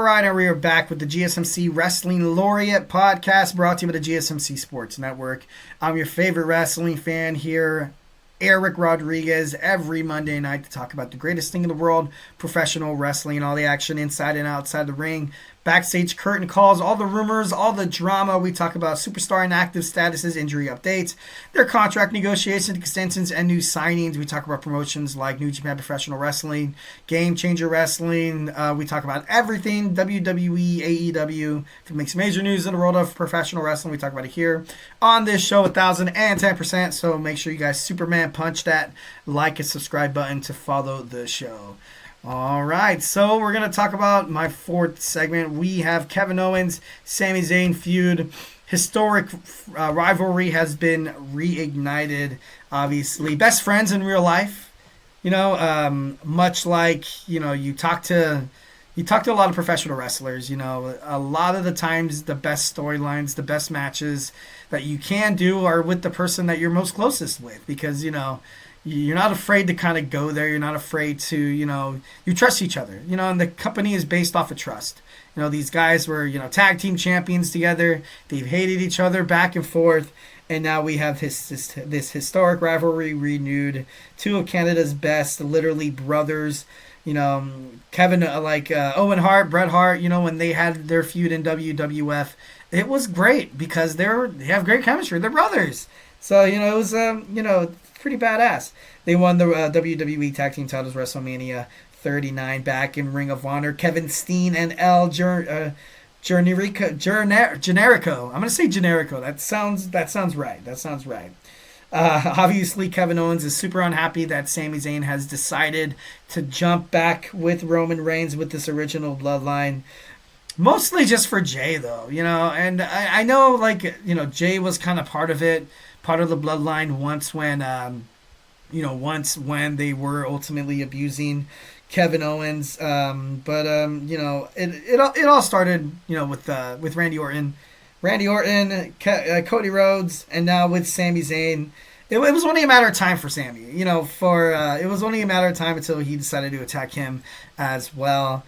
right, and we are back with the GSMC Wrestling Laureate podcast brought to you by the GSMC Sports Network. I'm your favorite wrestling fan here, Eric Rodriguez, every Monday night to talk about the greatest thing in the world, professional wrestling, all the action inside and outside the ring, backstage curtain calls, all the rumors, all the drama. We talk about superstar inactive statuses, injury updates, their contract negotiations, extensions, and new signings. We talk about promotions like New Japan Professional Wrestling, Game Changer Wrestling. We talk about everything, WWE, AEW. If it makes major news in the world of professional wrestling, we talk about it here on this show, 1010%. So make sure you guys Superman punch that like and subscribe button to follow the show. All right, so we're going to talk about my fourth segment. We have Kevin Owens, Sami Zayn feud. Historic rivalry has been reignited, obviously. Best friends in real life, much like, you talk to a lot of professional wrestlers, a lot of the times the best storylines, the best matches that you can do are with the person that you're most closest with because, you're not afraid to kind of go there. You're not afraid to, you trust each other, and the company is based off of trust. These guys were, tag team champions together. They've hated each other back and forth. And now we have this historic rivalry renewed. Two of Canada's best, literally brothers. Kevin, Owen Hart, Bret Hart, when they had their feud in WWF, it was great because they have great chemistry. They're brothers. So, it was, pretty badass. They won the WWE Tag Team titles WrestleMania 39 back in Ring of Honor. Kevin Steen and Generico. I'm going to say Generico. That sounds right. Obviously, Kevin Owens is super unhappy that Sami Zayn has decided to jump back with Roman Reigns with this original bloodline. Mostly just for Jay, though, and I know, Jay was kind of part of it, part of the bloodline once when they were ultimately abusing Kevin Owens. It all started, with Randy Orton, Cody Rhodes, and now with Sami Zayn. It was only a matter of time for Sami, it was only a matter of time until he decided to attack him as well.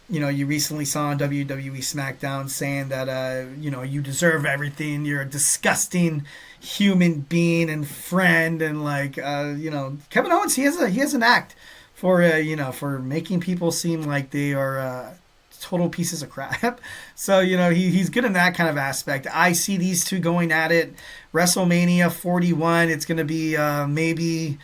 You recently saw on WWE SmackDown saying that, you deserve everything. You're a disgusting human being and friend. And Kevin Owens, he has an act for, for making people seem like they are total pieces of crap. So, he's good in that kind of aspect. I see these two going at it. WrestleMania 41, it's going to be maybe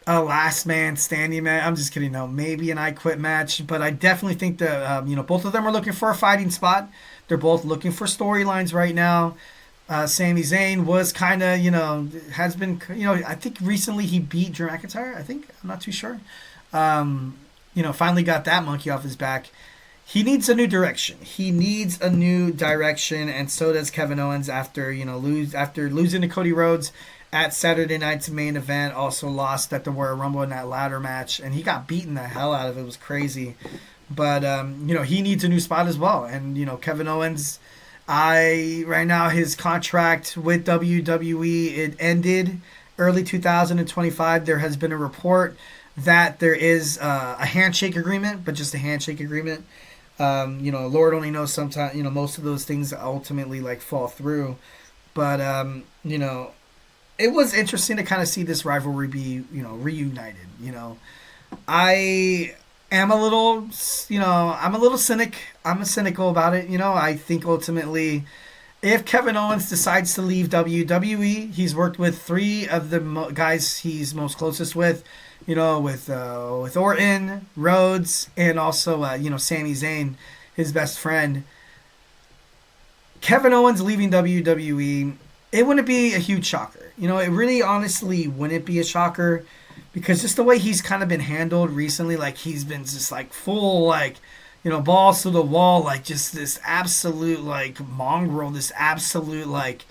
a last man standing match. I'm just kidding. No, maybe an I Quit match. But I definitely think that, both of them are looking for a fighting spot. They're both looking for storylines right now. Sami Zayn was kind of, has been, I think recently he beat Drew McIntyre. I'm not too sure. Finally got that monkey off his back. He needs a new direction. And so does Kevin Owens after losing to Cody Rhodes at Saturday night's main event. Also lost at the Royal Rumble in that ladder match, and he got beaten the hell out of it. It was crazy. But he needs a new spot as well. And Kevin Owens, right now his contract with WWE, it ended early 2025. There has been a report that there is a handshake agreement, but just a handshake agreement. Lord only knows sometimes, most of those things ultimately fall through. But, it was interesting to kind of see this rivalry be, reunited. I am a little, I'm a little cynic. I'm cynical about it. I think ultimately if Kevin Owens decides to leave WWE, he's worked with three of the guys he's most closest with, with Orton, Rhodes, and also, Sami Zayn, his best friend. Kevin Owens leaving WWE, it wouldn't be a huge shocker. It really honestly wouldn't be a shocker because just the way he's kind of been handled recently, he's been just full, balls to the wall, just this absolute, mongrel, this absolute,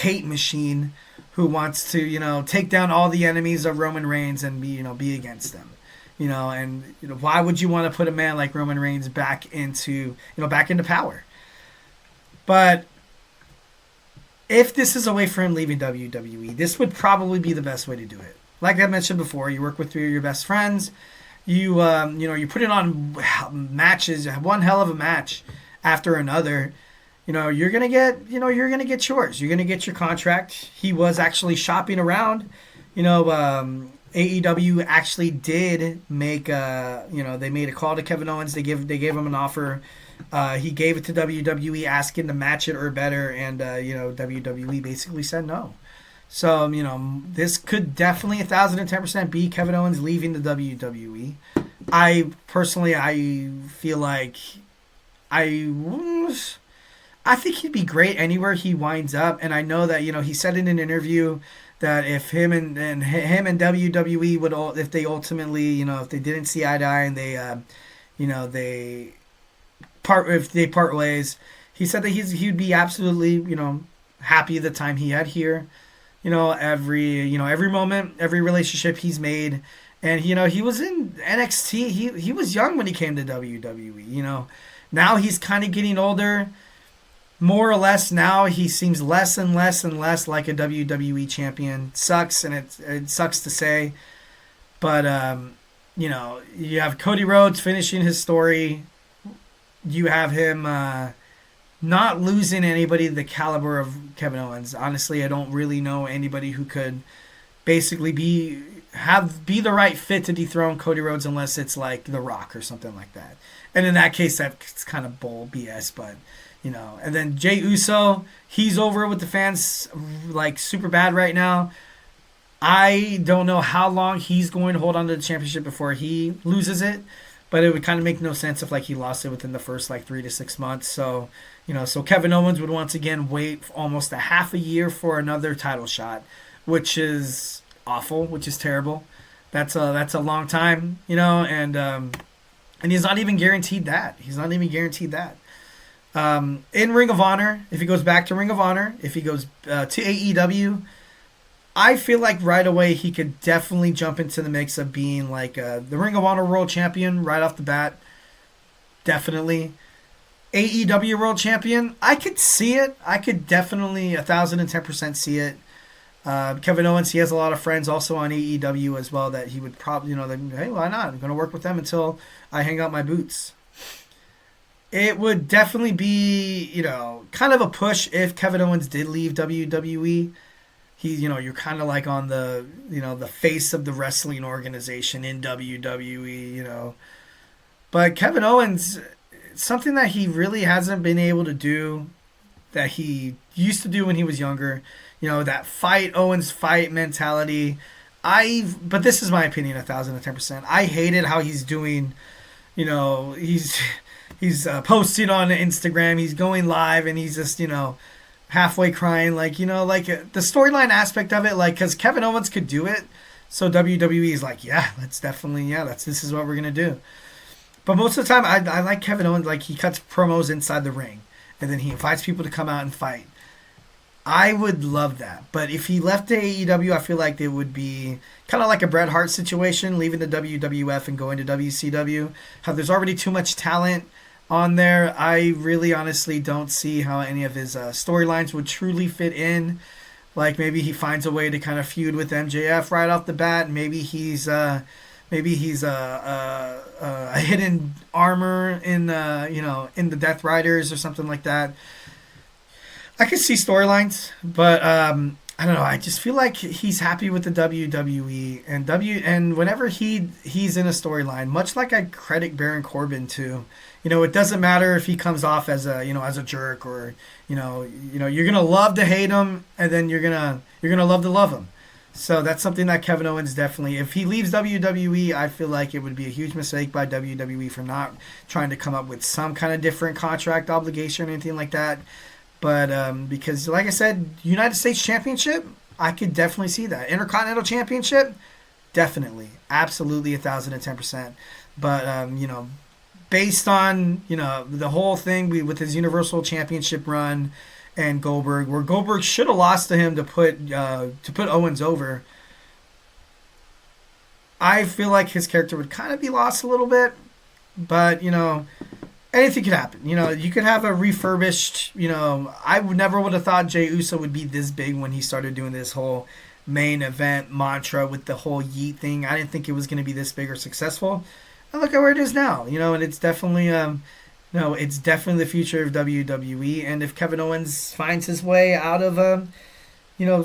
hate machine who wants to, take down all the enemies of Roman Reigns and be against them. Why would you want to put a man like Roman Reigns back into power? But if this is a way for him leaving WWE, this would probably be the best way to do it. Like I mentioned before, you work with three of your best friends. you put it on matches, one hell of a match after another. You're gonna get yours. You're gonna get your contract. He was actually shopping around. AEW actually did make they made a call to Kevin Owens. They gave him an offer. He gave it to WWE, asking to match it or better, and WWE basically said no. So this could definitely 1,010% be Kevin Owens leaving the WWE. I feel like I think he'd be great anywhere he winds up, and I know that he said in an interview that if him and WWE would, if they ultimately if they didn't see eye to eye and they if they part ways, he said that he'd be absolutely happy the time he had here. Every moment, every relationship he's made, and he was in NXT. He was young when he came to WWE. Now he's kind of getting older. More or less now he seems less and less and less like a WWE champion. Sucks, and it sucks to say. But, you have Cody Rhodes finishing his story. You have him not losing anybody the caliber of Kevin Owens. Honestly, I don't really know anybody who could basically be the right fit to dethrone Cody Rhodes unless it's like The Rock or something like that. And in that case, that's kind of bull BS, but... and then Jey Uso, he's over with the fans like super bad right now. I don't know how long he's going to hold on to the championship before he loses it, but it would kind of make no sense if like he lost it within the first like 3 to 6 months. So, so Kevin Owens would once again wait almost a half a year for another title shot, which is awful, which is terrible. That's a long time, and he's not even guaranteed that. In Ring of Honor, if he goes back to Ring of Honor, if he goes to AEW, I feel like right away he could definitely jump into the mix of being like the Ring of Honor World Champion right off the bat. Definitely. AEW World Champion, I could see it. I could definitely 1,010% see it. Kevin Owens, he has a lot of friends also on AEW as well that he would probably, hey, why not? I'm going to work with them until I hang out my boots. It would definitely be, kind of a push if Kevin Owens did leave WWE. You're kind of like on the, the face of the wrestling organization in WWE, But Kevin Owens, something that he really hasn't been able to do that he used to do when he was younger, that Owens fight mentality. But this is my opinion, 1,010%. I hated how he's doing, He's posting on Instagram. He's going live, and he's just halfway crying, like the storyline aspect of it, like because Kevin Owens could do it, so WWE is like, this is what we're gonna do. But most of the time, I like Kevin Owens. Like he cuts promos inside the ring, and then he invites people to come out and fight. I would love that. But if he left to AEW, I feel like it would be kind of like a Bret Hart situation, leaving the WWF and going to WCW. How there's already too much talent on there. I really honestly don't see how any of his storylines would truly fit in. Like maybe he finds a way to kind of feud with MJF right off the bat. Maybe he's a hidden armor in the Death Riders or something like that. I could see storylines, but I don't know. I just feel like he's happy with the WWE and whenever he's in a storyline, much like I credit Baron Corbin to, it doesn't matter if he comes off as a jerk or you're gonna love to hate him and then you're gonna love to love him. So that's something that Kevin Owens definitely, if he leaves WWE, I feel like it would be a huge mistake by WWE for not trying to come up with some kind of different contract obligation or anything like that. But because, like I said, United States Championship, I could definitely see that. Intercontinental Championship, definitely. Absolutely 1,010%. But, based on, the whole thing with his Universal Championship run and Goldberg, where Goldberg should have lost to him to put Owens over, I feel like his character would kind of be lost a little bit. But, anything could happen. You could have a refurbished, I never would have thought Jey Uso would be this big when he started doing this whole main event mantra with the whole yeet thing. I didn't think it was going to be this big or successful. And look at where it is now, and it's definitely no, it's definitely the future of WWE. And if Kevin Owens finds his way out of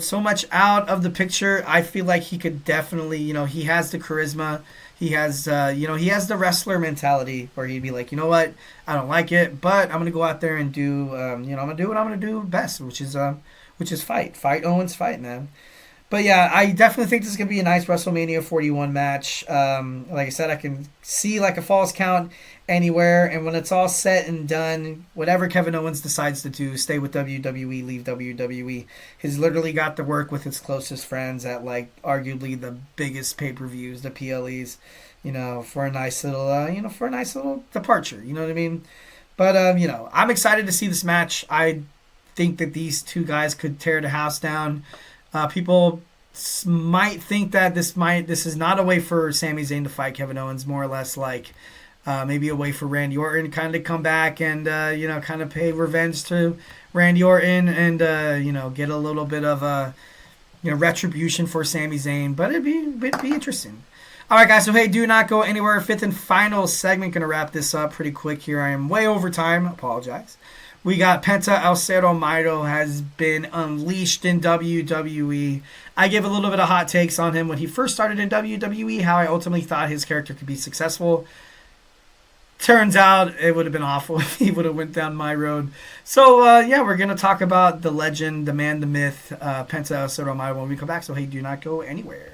so much out of the picture, I feel like he could definitely, he has the charisma. He has, he has the wrestler mentality where he'd be like, you know what, I don't like it, but I'm gonna go out there and do, I'm gonna do what I'm gonna do best, which is fight Owens, fight, man. But yeah, I definitely think this is gonna be a nice WrestleMania 41 match. Like I said, I can see like a falls count anywhere, and when it's all set and done, whatever Kevin Owens decides to do, stay with WWE, leave WWE. He's literally got to work with his closest friends at like arguably the biggest pay-per-views, the PLEs, for a nice little departure. You know what I mean? But I'm excited to see this match. I think that these two guys could tear the house down. People might think that this is not a way for Sami Zayn to fight Kevin Owens, more or less like maybe a way for Randy Orton to kind of come back and kind of pay revenge to Randy Orton and get a little bit of a retribution for Sami Zayn. But it'd be interesting. All right, guys. So hey, do not go anywhere. Fifth and final segment. Gonna wrap this up pretty quick here. I am way over time. Apologize. We got Penta El Zero Miedo has been unleashed in WWE. I gave a little bit of hot takes on him when he first started in WWE, how I ultimately thought his character could be successful. Turns out it would have been awful if he would have went down my road. So, we're going to talk about the legend, the man, the myth, Penta El Zero Miedo when we come back. So, hey, do not go anywhere.